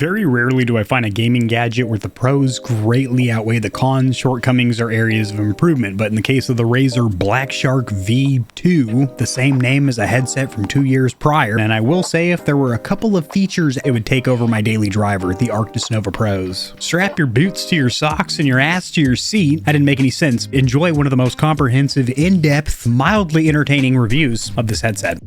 Very rarely do I find a gaming gadget where the pros greatly outweigh the cons, shortcomings, or areas of improvement, but in the case of the Razer BlackShark V2, the same name as a headset from 2 years prior, and I will say if there were a couple of features it would take over my daily driver, the Arctis Nova Pros. Strap your boots to your socks and your ass to your seat. That didn't make any sense. Enjoy one of the most comprehensive, in-depth, mildly entertaining reviews of this headset.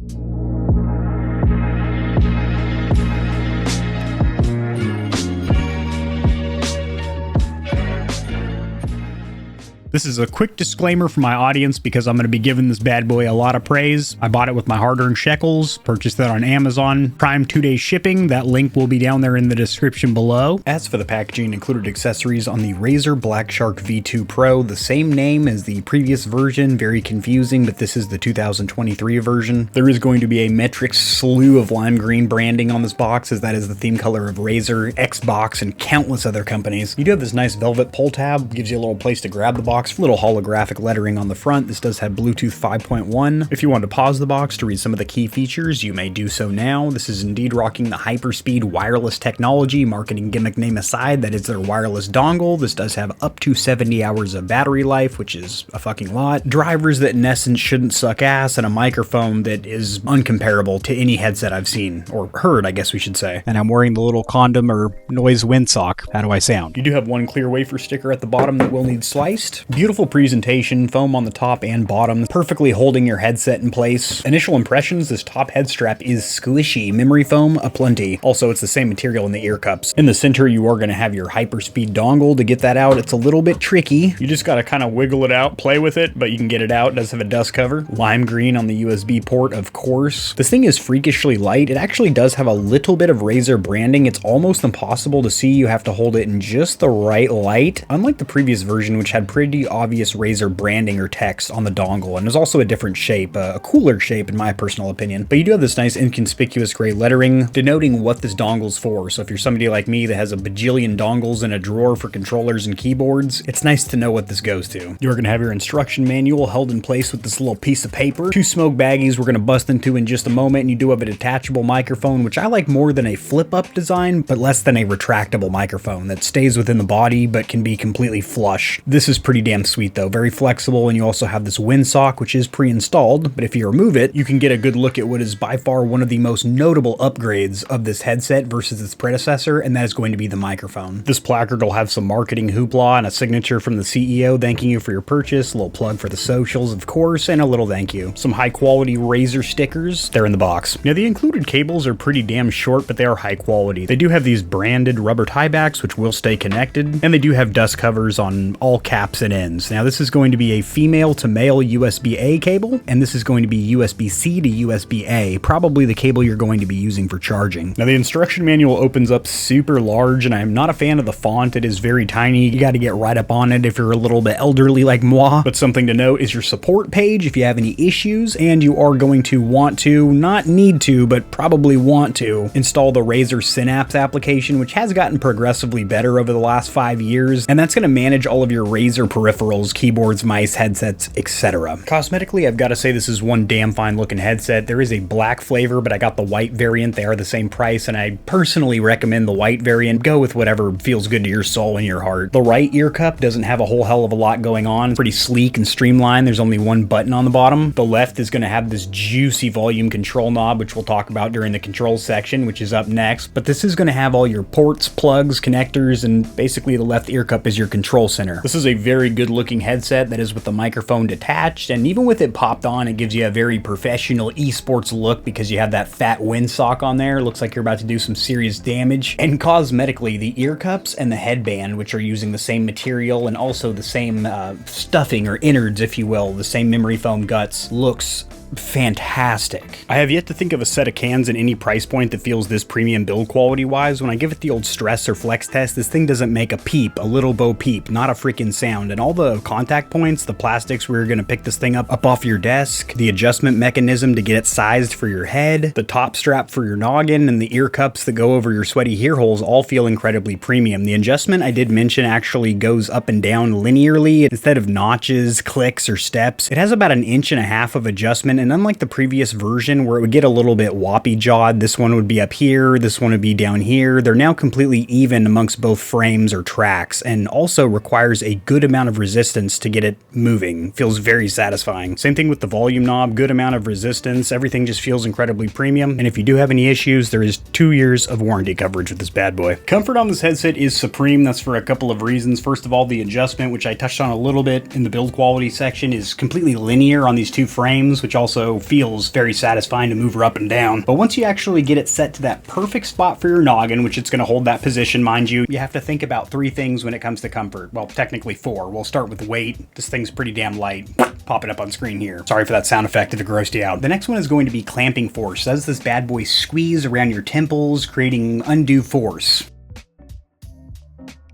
This is a quick disclaimer for my audience because I'm going to be giving this bad boy a lot of praise. I bought it with my hard-earned shekels, purchased it on Amazon Prime 2-day shipping. That link will be down there in the description below. As for the packaging, included accessories on the Razer BlackShark V2 Pro, the same name as the previous version, very confusing, but this is the 2023 version. There is going to be a metric slew of lime green branding on this box, as that is the theme color of Razer, Xbox, and countless other companies. You do have this nice velvet pull tab, gives you a little place to grab the box. Little holographic lettering on the front. This does have Bluetooth 5.1. If you want to pause the box to read some of the key features, you may do so now. This is indeed rocking the hyperspeed wireless technology, marketing gimmick name aside, that is their wireless dongle. This does have up to 70 hours of battery life, which is a fucking lot. Drivers that in essence shouldn't suck ass, and a microphone that is uncomparable to any headset I've seen, or heard, I guess we should say. And I'm wearing the little condom or noise windsock. How do I sound? You do have one clear wafer sticker at the bottom that will need sliced. Beautiful presentation, foam on the top and bottom, perfectly holding your headset in place. Initial impressions, this top head strap is squishy, memory foam aplenty. Also, it's the same material in the ear cups. In the center, you are going to have your hyperspeed dongle. To get that out, it's a little bit tricky. You just got to kind of wiggle it out, play with it, but you can get it out. It does have a dust cover. Lime green on the USB port, of course. This thing is freakishly light. It actually does have a little bit of Razer branding. It's almost impossible to see. You have to hold it in just the right light. Unlike the previous version, which had pretty obvious Razer branding or text on the dongle, and there's also a different shape, a cooler shape in my personal opinion. But you do have this nice inconspicuous gray lettering denoting what this dongle's for. So if you're somebody like me that has a bajillion dongles in a drawer for controllers and keyboards, it's nice to know what this goes to. You're going to have your instruction manual held in place with this little piece of paper. Two smoke baggies we're going to bust into in just a moment, and you do have a detachable microphone, which I like more than a flip-up design, but less than a retractable microphone that stays within the body but can be completely flush. This is pretty damn sweet though, very flexible, and you also have this windsock which is pre-installed, but if you remove it, you can get a good look at what is by far one of the most notable upgrades of this headset versus its predecessor, and that is going to be the microphone. This placard will have some marketing hoopla and a signature from the CEO thanking you for your purchase, a little plug for the socials of course, and a little thank you. Some high quality Razer stickers, they're in the box. Now the included cables are pretty damn short, but they are high quality. They do have these branded rubber tiebacks which will stay connected, and they do have dust covers on all caps and ends. Now this is going to be a female to male USB-A cable, and this is going to be USB-C to USB-A, probably the cable you're going to be using for charging. Now the instruction manual opens up super large, and I'm not a fan of the font. It is very tiny. You got to get right up on it if you're a little bit elderly like moi. But something to note is your support page if you have any issues, and you are going to want to, not need to, but probably want to, install the Razer Synapse application, which has gotten progressively better over the last 5 years, and that's going to manage all of your Razer peripherals, keyboards, mice, headsets, etc. Cosmetically, I've got to say this is one damn fine looking headset. There is a black flavor, but I got the white variant. They are the same price, and I personally recommend the white variant. Go with whatever feels good to your soul and your heart. The right ear cup doesn't have a whole hell of a lot going on. It's pretty sleek and streamlined. There's only one button on the bottom. The left is going to have this juicy volume control knob, which we'll talk about during the controls section, which is up next. But this is going to have all your ports, plugs, connectors, and basically the left ear cup is your control center. This is a very good looking headset that is with the microphone detached, and even with it popped on, it gives you a very professional esports look because you have that fat windsock on there. Looks like you're about to do some serious damage. And cosmetically, the ear cups and the headband, which are using the same material and also the same stuffing or innards, if you will, the same memory foam guts, looks fantastic. I have yet to think of a set of cans in any price point that feels this premium build quality wise. When I give it the old stress or flex test, this thing doesn't make a peep, a little bo peep, not a freaking sound. And all the contact points, the plastics where you're going to pick this thing up off your desk, the adjustment mechanism to get it sized for your head, the top strap for your noggin, and the ear cups that go over your sweaty ear holes all feel incredibly premium. The adjustment I did mention actually goes up and down linearly instead of notches, clicks, or steps. It has about 1.5 inches of adjustment and unlike the previous version where it would get a little bit whoppy jawed, this one would be up here, this one would be down here. They're now completely even amongst both frames or tracks, and also requires a good amount of resistance to get it moving. Feels very satisfying. Same thing with the volume knob, good amount of resistance. Everything just feels incredibly premium. And if you do have any issues, there is 2 years of warranty coverage with this bad boy. Comfort on this headset is supreme. That's for a couple of reasons. First of all, the adjustment, which I touched on a little bit in the build quality section, is completely linear on these 2 frames, which also feels very satisfying to move her up and down. But once you actually get it set to that perfect spot for your noggin, which it's going to hold that position, mind you, you have to think about 3 things when it comes to comfort. Well, technically 4. We'll start with weight. This thing's pretty damn light. Pop it up on screen here. Sorry for that sound effect if it grossed you out. The next one is going to be clamping force. Does this bad boy squeeze around your temples, creating undue force?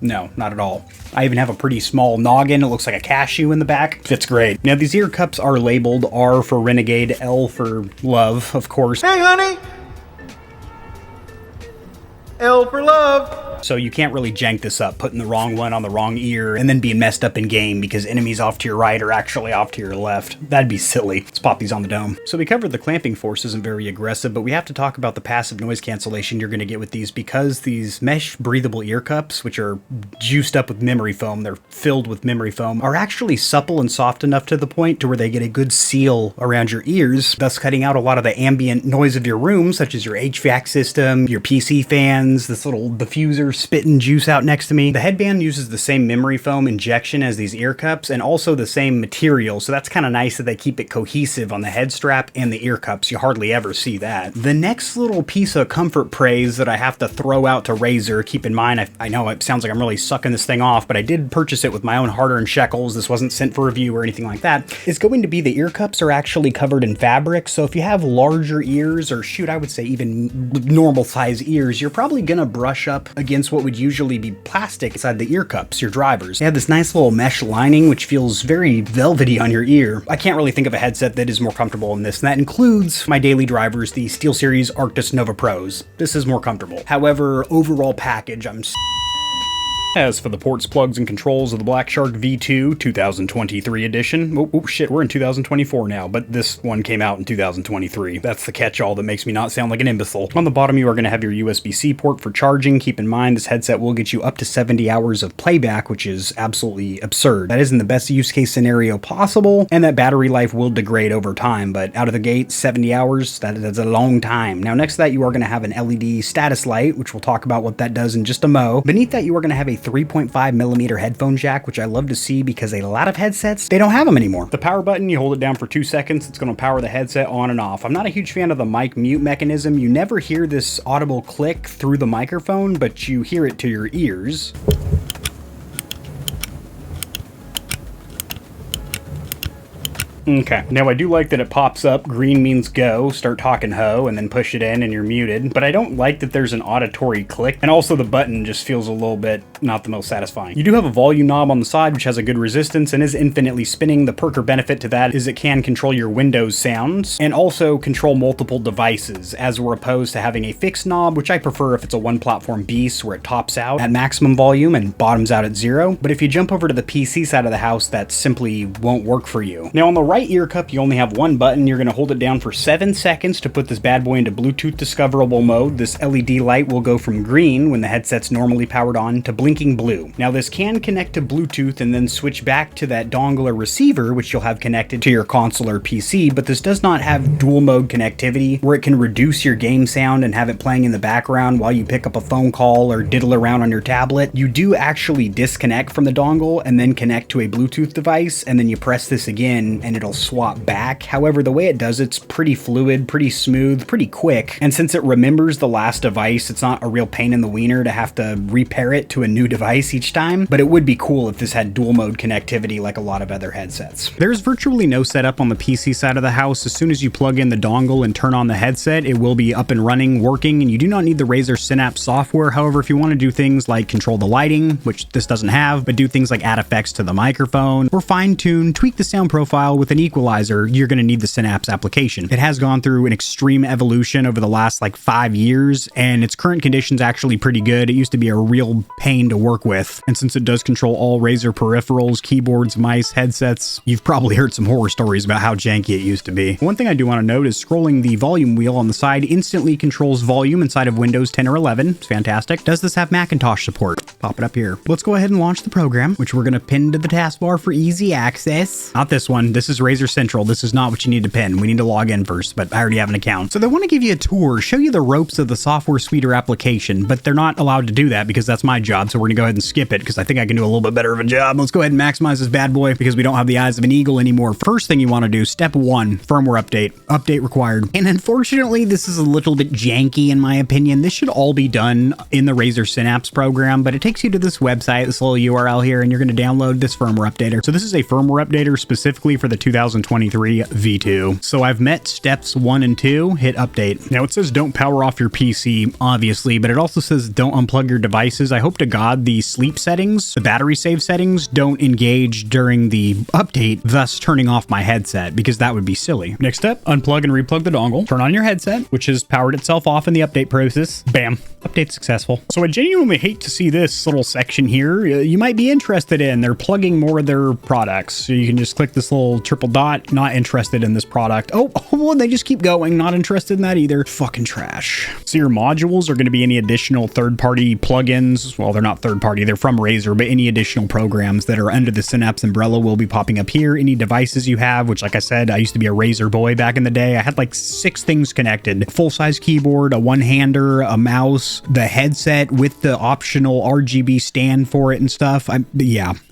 No, not at all. I even have a pretty small noggin. It looks like a cashew in the back. Fits great. Now, these ear cups are labeled R for Renegade, L for Love, of course. Hey, honey! L for love! So you can't really jank this up, putting the wrong one on the wrong ear and then being messed up in game because enemies off to your right are actually off to your left. That'd be silly. Let's pop these on the dome. So we covered the clamping force isn't very aggressive, but we have to talk about the passive noise cancellation you're going to get with these, because these mesh breathable ear cups, which are juiced up with memory foam, they're filled with memory foam, are actually supple and soft enough to the point to where they get a good seal around your ears, thus cutting out a lot of the ambient noise of your room, such as your HVAC system, your PC fans, this little diffuser spitting juice out next to me. The headband uses the same memory foam injection as these ear cups and also the same material, so that's kind of nice that they keep it cohesive on the head strap and the ear cups. You hardly ever see that. The next little piece of comfort praise that I have to throw out to Razer, keep in mind, I know it sounds like I'm really sucking this thing off, but I did purchase it with my own hard-earned shekels. This wasn't sent for review or anything like that. It's going to be the ear cups are actually covered in fabric, so if you have larger ears, or shoot, I would say even normal size ears, you're probably gonna brush up against what would usually be plastic inside the ear cups, your drivers. They have this nice little mesh lining which feels very velvety on your ear. I can't really think of a headset that is more comfortable than this, and that includes my daily drivers, the SteelSeries Arctis Nova Pros. This is more comfortable. However, overall package, I'm As for the ports, plugs, and controls of the BlackShark V2 2023 edition, oh shit, we're in 2024 now, but this one came out in 2023. That's the catch-all that makes me not sound like an imbecile. On the bottom, you are going to have your USB-C port for charging. Keep in mind, this headset will get you up to 70 hours of playback, which is absolutely absurd. That isn't the best use case scenario possible, and that battery life will degrade over time, but out of the gate, 70 hours, that's a long time. Now, next to that, you are going to have an LED status light, which we'll talk about what that does in just a mo. Beneath that, you are going to have a 3.5mm headphone jack, which I love to see because a lot of headsets, they don't have them anymore. The power button, you hold it down for 2 seconds, it's going to power the headset on and off. I'm not a huge fan of the mic mute mechanism. You never hear this audible click through the microphone, but you hear it to your ears. Okay, now I do like that it pops up, green means go, start talking ho, and then push it in and you're muted, but I don't like that there's an auditory click, and also the button just feels a little bit not the most satisfying. You do have a volume knob on the side, which has a good resistance and is infinitely spinning. The perk or benefit to that is it can control your Windows sounds, and also control multiple devices, as we're opposed to having a fixed knob, which I prefer if it's a one-platform beast where it tops out at maximum volume and bottoms out at 0, but if you jump over to the PC side of the house, that simply won't work for you. Now on the right ear cup, you only have one button. You're going to hold it down for 7 seconds to put this bad boy into Bluetooth discoverable mode. This LED light will go from green when the headset's normally powered on to blinking blue. Now this can connect to Bluetooth and then switch back to that dongle or receiver, which you'll have connected to your console or PC, but this does not have dual mode connectivity where it can reduce your game sound and have it playing in the background while you pick up a phone call or diddle around on your tablet. You do actually disconnect from the dongle and then connect to a Bluetooth device, and then you press this again and it'll swap back. However, the way it does it's pretty fluid, pretty smooth, pretty quick, and since it remembers the last device, it's not a real pain in the wiener to have to repair it to a new device each time, but it would be cool if this had dual mode connectivity like a lot of other headsets. There's virtually no setup on the PC side of the house. As soon as you plug in the dongle and turn on the headset, it will be up and running, working, and you do not need the Razer Synapse software. However, if you want to do things like control the lighting, which this doesn't have, but do things like add effects to the microphone, or fine-tune, tweak the sound profile with with an equalizer, you're going to need the Synapse application. It has gone through an extreme evolution over the last like 5 years, and its current condition's actually pretty good. It used to be a real pain to work with, and since it does control all Razer peripherals, keyboards, mice, headsets, you've probably heard some horror stories about how janky it used to be. One thing I do want to note is scrolling the volume wheel on the side instantly controls volume inside of Windows 10 or 11. It's fantastic. Does this have Macintosh support? Pop it up here. Let's go ahead and launch the program, which we're going to pin to the taskbar for easy access. Not this one. This is Razer Central. This is not what you need to pin. We need to log in first, but I already have an account. So they want to give you a tour, show you the ropes of the software suite or application, but they're not allowed to do that because that's my job. So we're going to go ahead and skip it because I think I can do a little bit better of a job. Let's go ahead and maximize this bad boy because we don't have the eyes of an eagle anymore. First thing you want to do, step 1, firmware update. Update required. And unfortunately, this is a little bit janky in my opinion. This should all be done in the Razer Synapse program, but it takes you to this website, this little URL here, and you're going to download this firmware updater. So this is a firmware updater specifically for the 2023 V2. So I've met steps 1 and 2, hit update. Now it says don't power off your PC, obviously, but it also says don't unplug your devices. I hope to God the sleep settings, the battery save settings don't engage during the update, thus turning off my headset, because that would be silly. Next step, unplug and replug the dongle. Turn on your headset, which has powered itself off in the update process. Bam. Update successful. So I genuinely hate to see this little section here. You might be interested in, they're plugging more of their products. So you can just click this little triple dot, not interested in this product. Oh, and they just keep going, not interested in that either. Fucking trash. So your modules are going to be any additional third-party plugins. Well, they're not third-party, they're from Razer, but any additional programs that are under the Synapse umbrella will be popping up here. Any devices you have, which like I said, I used to be a Razer boy back in the day. I had like 6 things connected. Full-size keyboard, a one-hander, a mouse, the headset with the optional RGB stand for it and stuff. I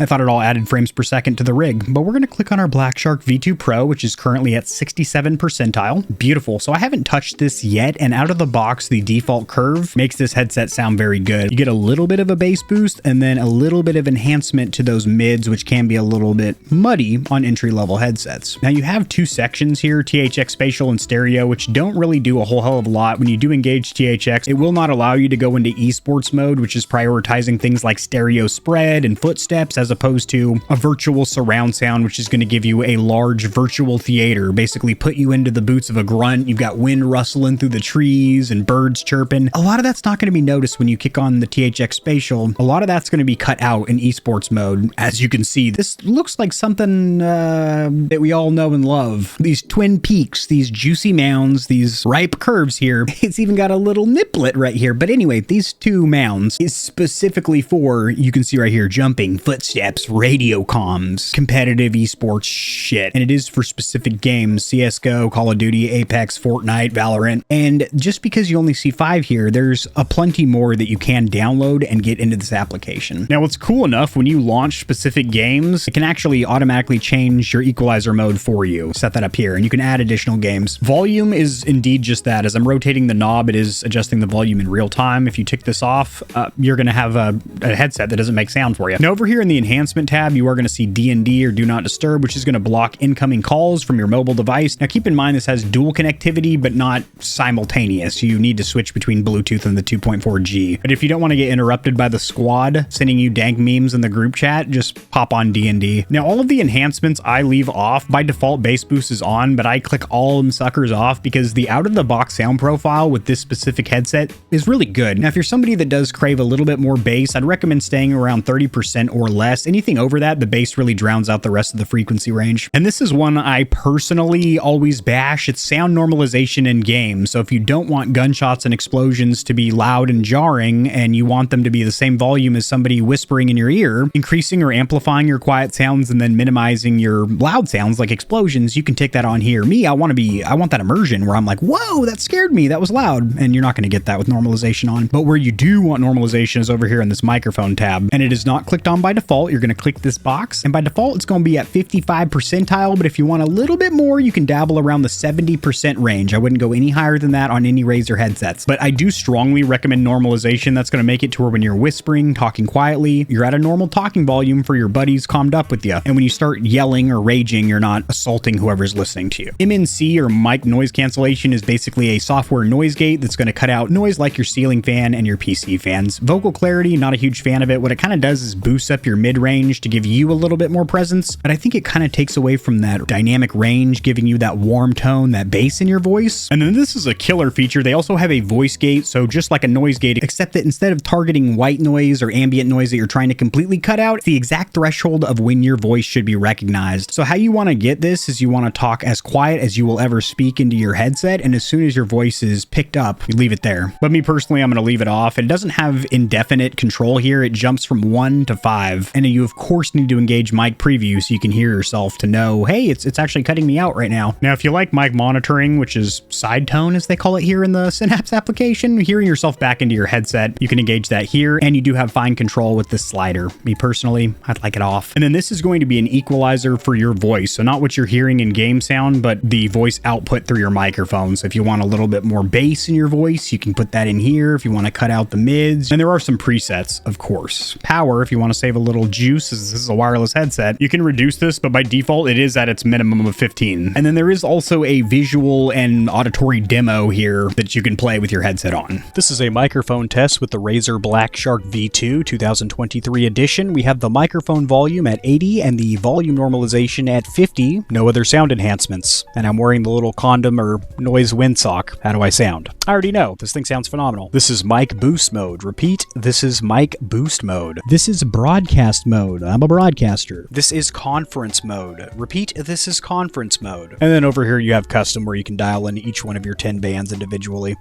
thought it all added frames per second to the rig. But we're going to click on our BlackShark V2 Pro, which is currently at 67 percentile. Beautiful. So I haven't touched this yet, and out of the box, the default curve makes this headset sound very good. You get a little bit of a bass boost and then a little bit of enhancement to those mids, which can be a little bit muddy on entry-level headsets. Now you have 2 sections here, THX spatial and stereo, which don't really do a whole hell of a lot. When you do engage THX, it will not allow you to go into esports mode, which is prioritizing things like stereo spread and footsteps, as opposed to a virtual surround sound, which is going to give you a large virtual theater, basically put you into the boots of a grunt. You've got wind rustling through the trees and birds chirping. A lot of that's not going to be noticed when you kick on the THX spatial. A lot of that's going to be cut out in esports mode. As you can see, this looks like something that we all know and love. These twin peaks, these juicy mounds, these ripe curves here. It's even got a little niplet right here. But anyway, these 2 mounds is specifically for, you can see right here, jumping, footsteps, radio comms, competitive esports shit. And it is for specific games, CSGO, Call of Duty, Apex, Fortnite, Valorant. And just because you only see 5 here, there's a plenty more that you can download and get into this application. Now, what's cool enough, when you launch specific games, it can actually automatically change your equalizer mode for you. Set that up here, and you can add additional games. Volume is indeed just that. As I'm rotating the knob, it is adjusting the volume in real time. If you tick this off, you're going to have a headset that doesn't make sound for you. Now, over here in the enhancement tab, you are going to see D&D or Do Not Disturb, which is going to block incoming calls from your mobile device. Now, keep in mind, this has dual connectivity, but not simultaneous. You need to switch between Bluetooth and the 2.4G. But if you don't want to get interrupted by the squad sending you dank memes in the group chat, just pop on D&D. Now, all of the enhancements I leave off. By default, bass boost is on, but I click all them suckers off because the out-of-the-box sound profile with this specific headset is really good. Now, if you're somebody that does crave a little bit more bass, I'd recommend staying around 30% or less. Anything over that, the bass really drowns out the rest of the frequency range. And this is one I personally always bash. It's sound normalization in games. So if you don't want gunshots and explosions to be loud and jarring, and you want them to be the same volume as somebody whispering in your ear, increasing or amplifying your quiet sounds and then minimizing your loud sounds like explosions, you can take that on here. Me, I want that immersion where I'm like, whoa, that scared me, that was loud. And you're not going to get that with normalization on. But where you do want normalization is over here in this microphone tab, and it is not clicked on by default. You're going to click this box, and by default it's going to be at 55 percentile, but if you want a little bit more, you can dabble around the 70% range. I wouldn't go any higher than that on any Razer headsets, but I do strongly recommend normalization. That's going to make it to where when you're whispering, talking quietly, you're at a normal talking volume for your buddies calmed up with you, and when you start yelling or raging, you're not assaulting whoever's listening to you. MNC, or mic noise cancellation, is basically a software noise gate that's going to cut out noise like your ceiling fan and your PC fans. Vocal clarity, not a huge fan of it. What it kind of does is boost up your mid-range to give you a little bit more presence, but I think it kind of takes away from that dynamic range, giving you that warm tone, that bass in your voice. And then this is a killer feature. They also have a voice gate, so just like a noise gate, except that instead of targeting white noise or ambient noise that you're trying to completely cut out, it's the exact threshold of when your voice should be recognized. So how you want to get this is you want to talk as quiet as you will ever speak into your headset, and as soon as your voice is picked up, you leave it there. But me personally, I'm going to leave it off. It doesn't have indefinite control here. It jumps from 1 to 5, and you of course need to engage mic preview so you can hear yourself to know, hey, it's actually cutting me out right now. Now, if you like mic monitoring, which is side tone as they call it here in the Synapse application, hearing yourself back into your headset, you can engage that here, and you do have fine control with this slider. Me personally, I'd like it off. And then this is going to be an equalizer for your voice, so not what you're hearing in game sound, but the voice output through your microphone. So if you want a little bit more bass in your voice, you can put that in here. If you want to cut out the mids, and there are some presets, of course. Power, if you want to save a little juice, as this is a wireless headset, you can reduce this, but by default, it is at its minimum of 15. And then there is also a visual and auditory demo here that you can play with your headset on. This is a microphone test with the Razer BlackShark V2 2023 edition. We have the microphone volume at 80 and the volume normalization at 50. No other sound enhancements. And I'm wearing the little condom or noise windsock. How do I sound? I already know. This thing sounds phenomenal. This is mic boost mode. Repeat, this is mic boost mode. This is broadcast mode. I'm a broadcaster. This is conference mode. Repeat, this is conference mode. And then over here you have custom, where you can dial in each one of your 10 bands individually.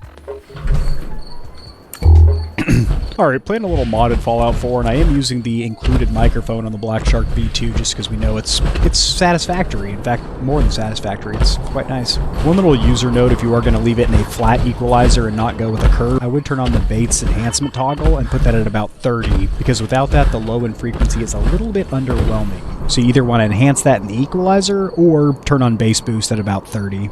Alright, playing a little modded Fallout 4, and I am using the included microphone on the BlackShark V2 just because we know it's satisfactory. In fact, more than satisfactory. It's quite nice. One little user note, if you are going to leave it in a flat equalizer and not go with a curve, I would turn on the bass enhancement toggle and put that at about 30, because without that, the low end frequency is a little bit underwhelming. So you either want to enhance that in the equalizer or turn on bass boost at about 30.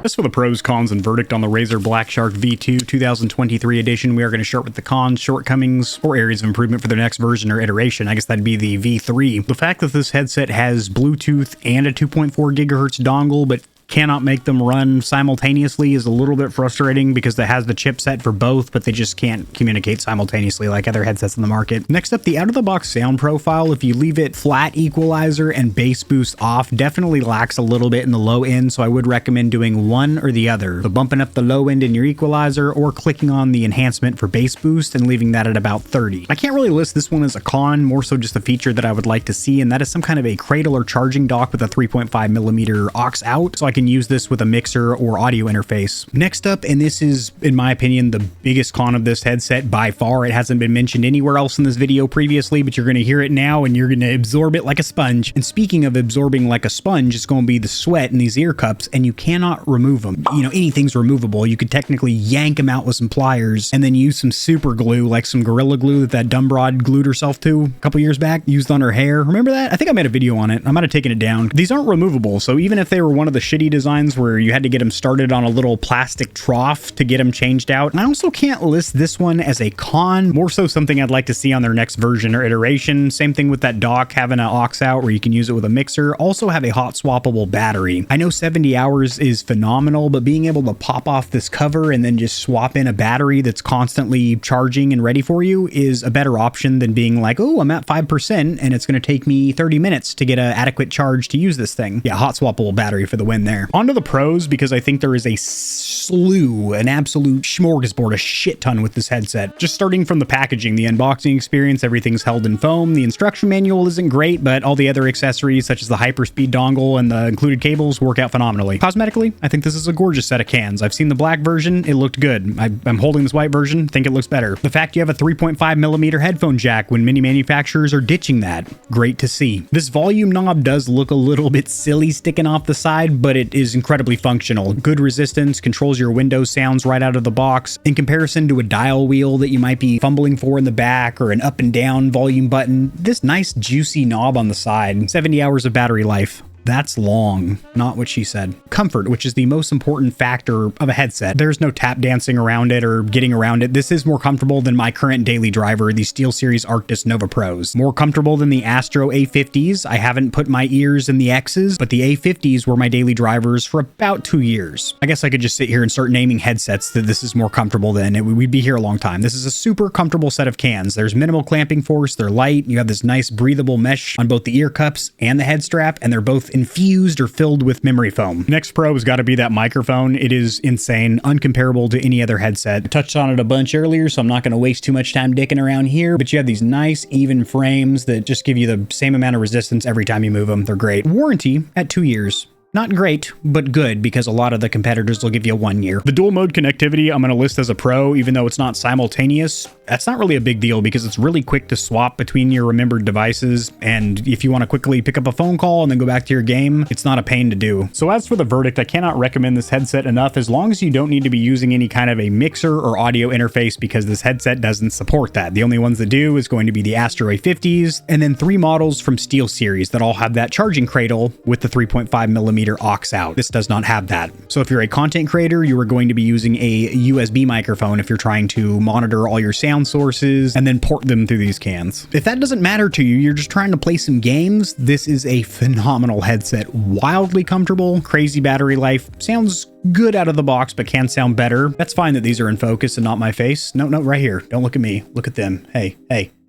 As for the pros, cons, and verdict on the Razer BlackShark V2 2023 edition, we are going to start with the cons, shortcomings, or areas of improvement for the next version or iteration. I guess that'd be the V3. The fact that this headset has Bluetooth and a 2.4 gigahertz dongle, but cannot make them run simultaneously is a little bit frustrating, because it has the chipset for both, but they just can't communicate simultaneously like other headsets in the market. Next up, the out-of-the-box sound profile. If you leave it flat equalizer and bass boost off, definitely lacks a little bit in the low end, so I would recommend doing one or the other. So bumping up the low end in your equalizer, or clicking on the enhancement for bass boost and leaving that at about 30. I can't really list this one as a con, more so just a feature that I would like to see, and that is some kind of a cradle or charging dock with a 3.5mm aux out, so I can use this with a mixer or audio interface. Next up, and this is, in my opinion, the biggest con of this headset by far. It hasn't been mentioned anywhere else in this video previously, but you're going to hear it now and you're going to absorb it like a sponge. And speaking of absorbing like a sponge, it's going to be the sweat in these ear cups, and you cannot remove them. You know, anything's removable. You could technically yank them out with some pliers and then use some super glue, like some Gorilla Glue that Dumb Broad glued herself to a couple years back, used on her hair. Remember that? I think I made a video on it. I might have taken it down. These aren't removable, so even if they were one of the shitty designs where you had to get them started on a little plastic trough to get them changed out. And I also can't list this one as a con, more so something I'd like to see on their next version or iteration. Same thing with that dock, having an aux out where you can use it with a mixer. Also have a hot swappable battery. I know 70 hours is phenomenal, but being able to pop off this cover and then just swap in a battery that's constantly charging and ready for you is a better option than being like, oh, I'm at 5% and it's going to take me 30 minutes to get an adequate charge to use this thing. Yeah, hot swappable battery for the win there. On to the pros, because I think there is a slew, an absolute smorgasbord, a shit ton with this headset. Just starting from the packaging, the unboxing experience, everything's held in foam. The instruction manual isn't great, but all the other accessories such as the hyperspeed dongle and the included cables work out phenomenally. Cosmetically, I think this is a gorgeous set of cans. I've seen the black version, it looked good. I'm holding this white version, think it looks better. The fact you have a 3.5mm headphone jack when many manufacturers are ditching that, great to see. This volume knob does look a little bit silly sticking off the side, but it is incredibly functional. Good resistance, controls your Windows sounds right out of the box. In comparison to a dial wheel that you might be fumbling for in the back, or an up and down volume button, this nice juicy knob on the side, 70 hours of battery life. That's long, not what she said. Comfort, which is the most important factor of a headset. There's no tap dancing around it or getting around it. This is more comfortable than my current daily driver, the SteelSeries Arctis Nova Pros. More comfortable than the Astro A50s. I haven't put my ears in the X's, but the A50s were my daily drivers for about 2 years. I guess I could just sit here and start naming headsets that this is more comfortable than. We'd be here a long time. This is a super comfortable set of cans. There's minimal clamping force. They're light. You have this nice breathable mesh on both the ear cups and the head strap, and they're both infused or filled with memory foam. Next pro has got to be that microphone. It is insane, uncomparable to any other headset. I touched on it a bunch earlier, so I'm not going to waste too much time dicking around here, but you have these nice even frames that just give you the same amount of resistance every time you move them. They're great. Warranty at 2 years. Not great, but good, because a lot of the competitors will give you 1 year. The dual mode connectivity I'm going to list as a pro, even though it's not simultaneous. That's not really a big deal because it's really quick to swap between your remembered devices. And if you want to quickly pick up a phone call and then go back to your game, it's not a pain to do. So as for the verdict, I cannot recommend this headset enough as long as you don't need to be using any kind of a mixer or audio interface, because this headset doesn't support that. The only ones that do is going to be the Astro A50s and then 3 models from SteelSeries that all have that charging cradle with the 3.5mm aux out. This does not have that. So if you're a content creator, you are going to be using a USB microphone if you're trying to monitor all your sound sources and then port them through these cans. If that doesn't matter to you, you're just trying to play some games, this is a phenomenal headset. Wildly comfortable, crazy battery life, sounds good out of the box, but can sound better. That's fine that these are in focus and not my face. No, right here. Don't look at me. Look at them. Hey,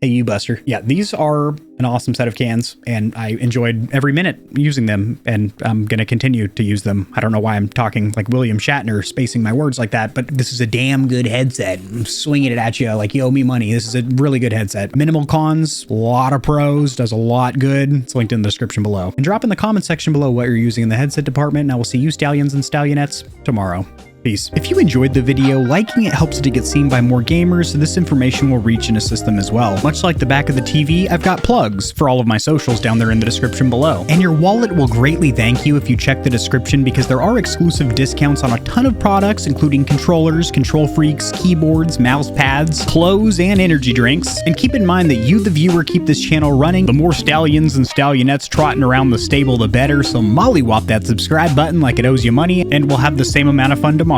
you Buster. Yeah, these are an awesome set of cans, and I enjoyed every minute using them, and I'm going to continue to use them. I don't know why I'm talking like William Shatner, spacing my words like that, but this is a damn good headset. I'm swinging it at you like you owe me money. This is a really good headset. Minimal cons, a lot of pros, does a lot good. It's linked in the description below. And drop in the comment section below what you're using in the headset department, and I will see you Stallions and Stallionettes tomorrow. Peace. If you enjoyed the video, liking it helps it to get seen by more gamers, so this information will reach and assist them as well. Much like the back of the TV, I've got plugs for all of my socials down there in the description below. And your wallet will greatly thank you if you check the description, because there are exclusive discounts on a ton of products, including controllers, KontrolFreeks, keyboards, mouse pads, clothes, and energy drinks. And keep in mind that you, the viewer, keep this channel running. The more Stallions and Stallionettes trotting around the stable, the better, so mollywop that subscribe button like it owes you money, and we'll have the same amount of fun tomorrow.